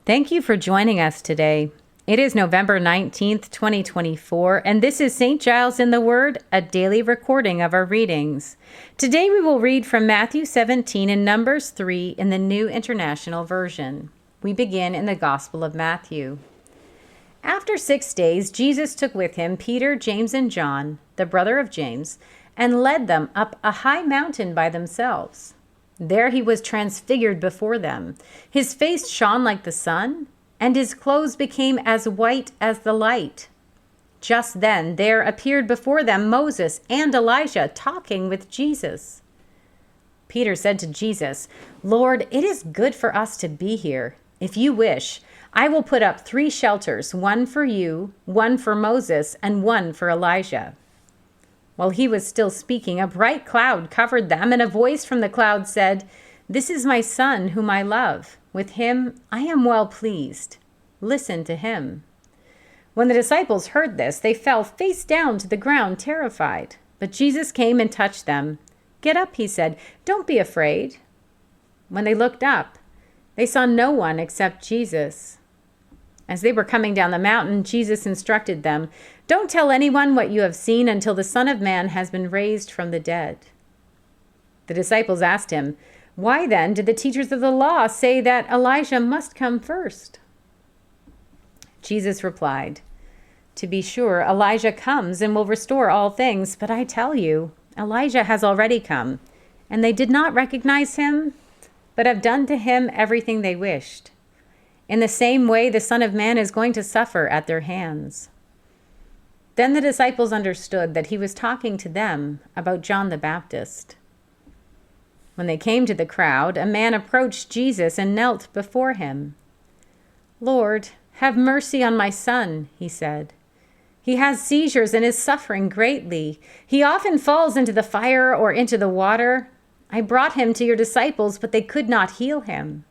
Thank you for joining us today. It is November 19th, 2024, and this is St. Giles in the Word, a daily recording of our readings. Today we will read from Matthew 17 and Numbers 3 in the New International Version. We begin in the Gospel of Matthew. After 6 days, Jesus took with him Peter, James, and John, the brother of James, and led them up a high mountain by themselves. There he was transfigured before them. His face shone like the sun, and his clothes became as white as the light. Just then there appeared before them Moses and Elijah talking with Jesus. Peter said to Jesus, "Lord, it is good for us to be here. If you wish, I will put up 3 shelters, one for you, one for Moses, and one for Elijah." While he was still speaking, a bright cloud covered them, and a voice from the cloud said, "This is my son whom I love. With him I am well pleased. Listen to him." When the disciples heard this, they fell face down to the ground, terrified. But Jesus came and touched them. "Get up," he said. "Don't be afraid." When they looked up, they saw no one except Jesus. As they were coming down the mountain, Jesus instructed them, "Don't tell anyone what you have seen until the Son of Man has been raised from the dead." The disciples asked him, "Why then did the teachers of the law say that Elijah must come first?" Jesus replied, "To be sure, Elijah comes and will restore all things, but I tell you, Elijah has already come, and they did not recognize him, but have done to him everything they wished. In the same way, the Son of Man is going to suffer at their hands." Then the disciples understood that he was talking to them about John the Baptist. When they came to the crowd, a man approached Jesus and knelt before him. "Lord, have mercy on my son," he said. "He has seizures and is suffering greatly. He often falls into the fire or into the water. I brought him to your disciples, but they could not heal him."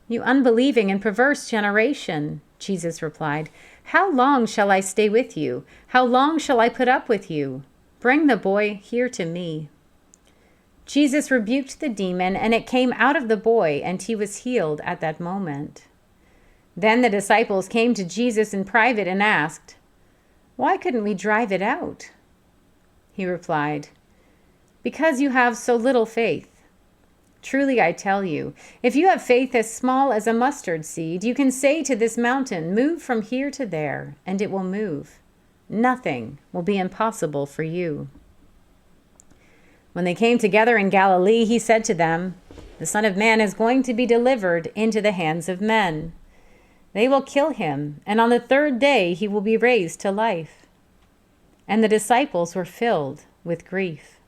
"You unbelieving and perverse generation," Jesus replied, "how long shall I stay with you? How long shall I put up with you? Bring the boy here to me." Jesus rebuked the demon, and it came out of the boy, and he was healed at that moment. Then the disciples came to Jesus in private and asked, "Why couldn't we drive it out?" He replied, "Because you have so little faith. Truly I tell you, if you have faith as small as a mustard seed, you can say to this mountain, 'Move from here to there,' and it will move. Nothing will be impossible for you." When they came together in Galilee, he said to them, "The Son of Man is going to be delivered into the hands of men. They will kill him, and on the 3rd day he will be raised to life." And the disciples were filled with grief.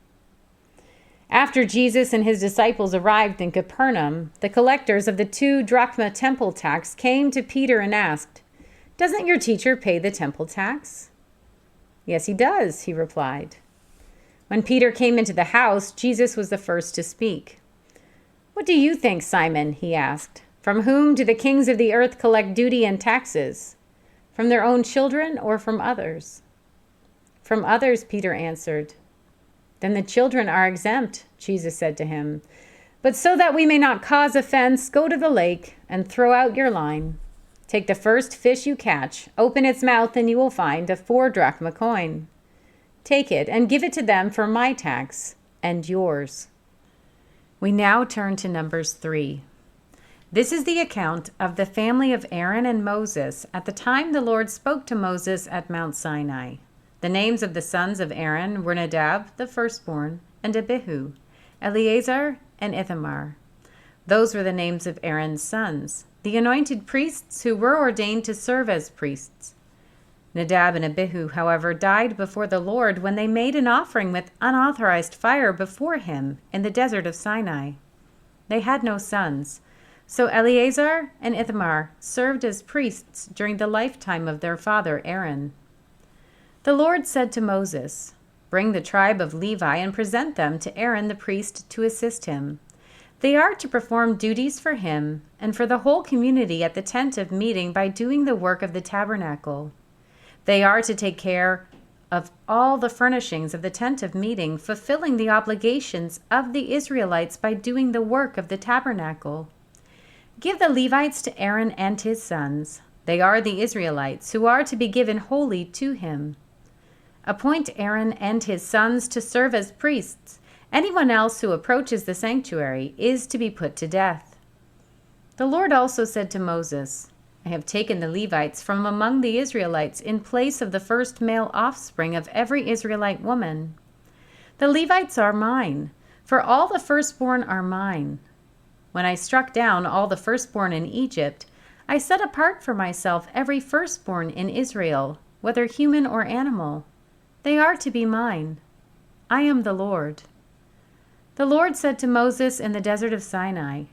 After Jesus and his disciples arrived in Capernaum, the collectors of the 2 drachma temple tax came to Peter and asked, "Doesn't your teacher pay the temple tax?" "Yes, he does," he replied. When Peter came into the house, Jesus was the first to speak. "What do you think, Simon?" he asked. "From whom do the kings of the earth collect duty and taxes? From their own children or from others?" "From others," Peter answered. "Then the children are exempt," Jesus said to him. "But so that we may not cause offense, go to the lake and throw out your line. Take the first fish you catch, open its mouth, and you will find a 4 drachma coin. Take it and give it to them for my tax and yours." We now turn to Numbers 3. This is the account of the family of Aaron and Moses at the time the Lord spoke to Moses at Mount Sinai. The names of the sons of Aaron were Nadab, the firstborn, and Abihu, Eleazar, and Ithamar. Those were the names of Aaron's sons, the anointed priests who were ordained to serve as priests. Nadab and Abihu, however, died before the Lord when they made an offering with unauthorized fire before him in the desert of Sinai. They had no sons, so Eleazar and Ithamar served as priests during the lifetime of their father Aaron. The Lord said to Moses, "Bring the tribe of Levi and present them to Aaron the priest to assist him. They are to perform duties for him and for the whole community at the tent of meeting by doing the work of the tabernacle. They are to take care of all the furnishings of the tent of meeting, fulfilling the obligations of the Israelites by doing the work of the tabernacle. Give the Levites to Aaron and his sons. They are the Israelites, who are to be given wholly to him. Appoint Aaron and his sons to serve as priests. Anyone else who approaches the sanctuary is to be put to death. The Lord also said to Moses, I have taken the Levites from among the Israelites in place of the first male offspring of every Israelite woman. The Levites are mine, for all the firstborn are mine. When I struck down all the firstborn in Egypt, I set apart for myself every firstborn in Israel, whether human or animal. They are to be mine. I am the Lord. The Lord said to Moses in the desert of Sinai,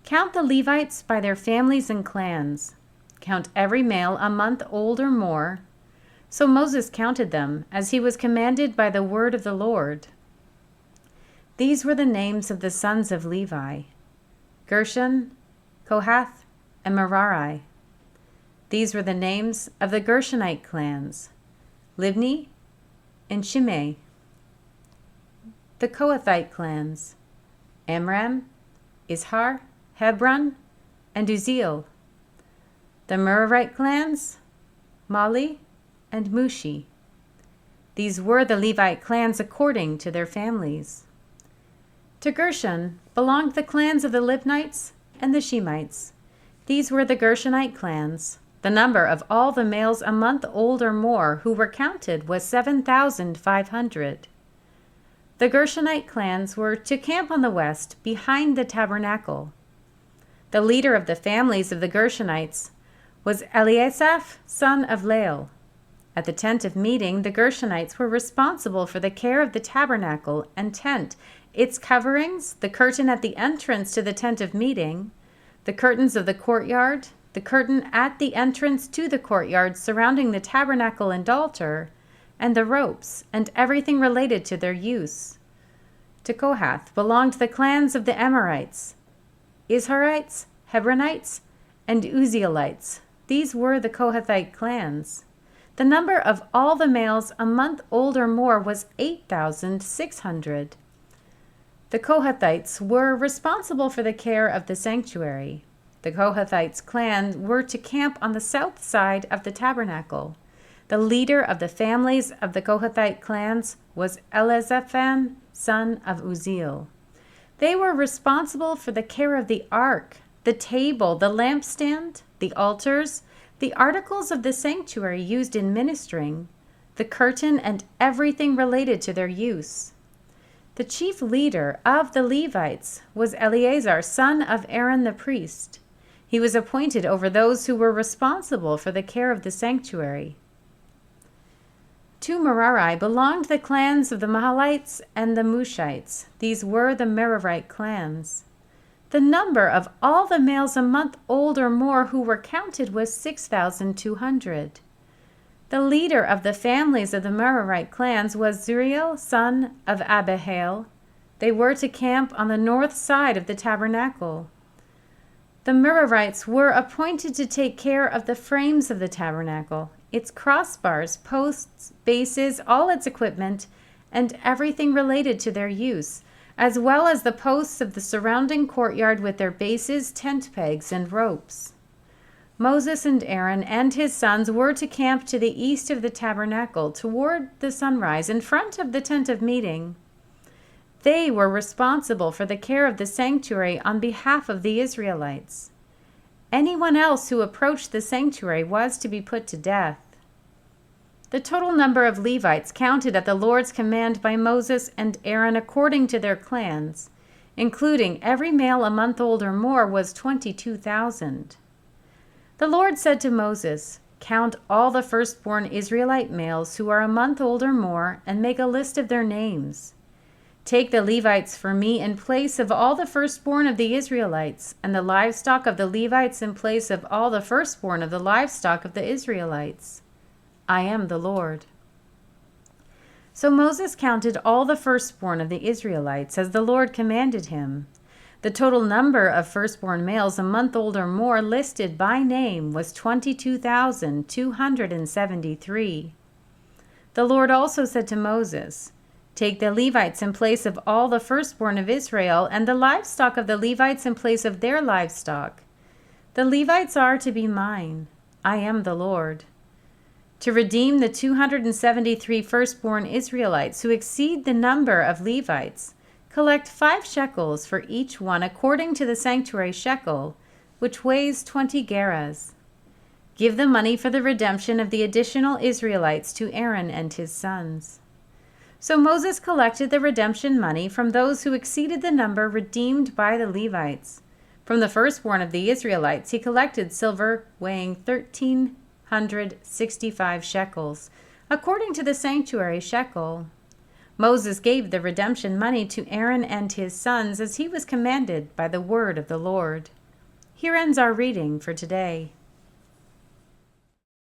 Count the Levites by their families and clans. Count every male a month old or more. So Moses counted them, as he was commanded by the word of the Lord. These were the names of the sons of Levi: Gershon, Kohath, and Merari. These were the names of the Gershonite clans: Libni and Shimei. The Kohathite clans: Amram, Izhar, Hebron, and Uzziel. The Merarite clans: Mali and Mushi. These were the Levite clans according to their families. To Gershon belonged the clans of the Libnites and the Shemites. These were the Gershonite clans. The number of all the males a month old or more who were counted was 7,500. The Gershonite clans were to camp on the west behind the tabernacle. The leader of the families of the Gershonites was Eliasaph, son of Lael. At the tent of meeting, the Gershonites were responsible for the care of the tabernacle and tent, its coverings, the curtain at the entrance to the tent of meeting, the curtains of the courtyard, the curtain at the entrance to the courtyard surrounding the tabernacle and altar, and the ropes, and everything related to their use. To Kohath belonged the clans of the Amorites, Izharites, Hebronites, and Uzzielites. These were the Kohathite clans. The number of all the males a month old or more was 8,600. The Kohathites were responsible for the care of the sanctuary. The Kohathites' clans were to camp on the south side of the tabernacle. The leader of the families of the Kohathite clans was Elizaphan, son of Uzziel. They were responsible for the care of the ark, the table, the lampstand, the altars, the articles of the sanctuary used in ministering, the curtain, and everything related to their use. The chief leader of the Levites was Eleazar, son of Aaron the priest. He was appointed over those who were responsible for the care of the sanctuary. To Merari belonged the clans of the Mahalites and the Mushites. These were the Merarite clans. The number of all the males a month old or more who were counted was 6,200. The leader of the families of the Merarite clans was Zuriel, son of Abihail. They were to camp on the north side of the tabernacle. The Merarites were appointed to take care of the frames of the tabernacle, its crossbars, posts, bases, all its equipment, and everything related to their use, as well as the posts of the surrounding courtyard with their bases, tent pegs, and ropes. Moses and Aaron and his sons were to camp to the east of the tabernacle, toward the sunrise, in front of the tent of meeting. They were responsible for the care of the sanctuary on behalf of the Israelites. Anyone else who approached the sanctuary was to be put to death. The total number of Levites counted at the Lord's command by Moses and Aaron according to their clans, including every male a month old or more, was 22,000. The Lord said to Moses, "Count all the firstborn Israelite males who are a month old or more, and make a list of their names. Take the Levites for me in place of all the firstborn of the Israelites, and the livestock of the Levites in place of all the firstborn of the livestock of the Israelites. I am the Lord." So Moses counted all the firstborn of the Israelites as the Lord commanded him. The total number of firstborn males a month old or more listed by name was 22,273. The Lord also said to Moses, "Take the Levites in place of all the firstborn of Israel, and the livestock of the Levites in place of their livestock. The Levites are to be mine. I am the Lord. To redeem the 273 firstborn Israelites who exceed the number of Levites, collect 5 shekels for each one according to the sanctuary shekel, which weighs 20 gerahs. Give the money for the redemption of the additional Israelites to Aaron and his sons. So Moses collected the redemption money from those who exceeded the number redeemed by the Levites. From the firstborn of the Israelites he collected silver weighing 1,365 shekels, according to the sanctuary shekel. Moses gave the redemption money to Aaron and his sons as he was commanded by the word of the Lord. Here ends our reading for today.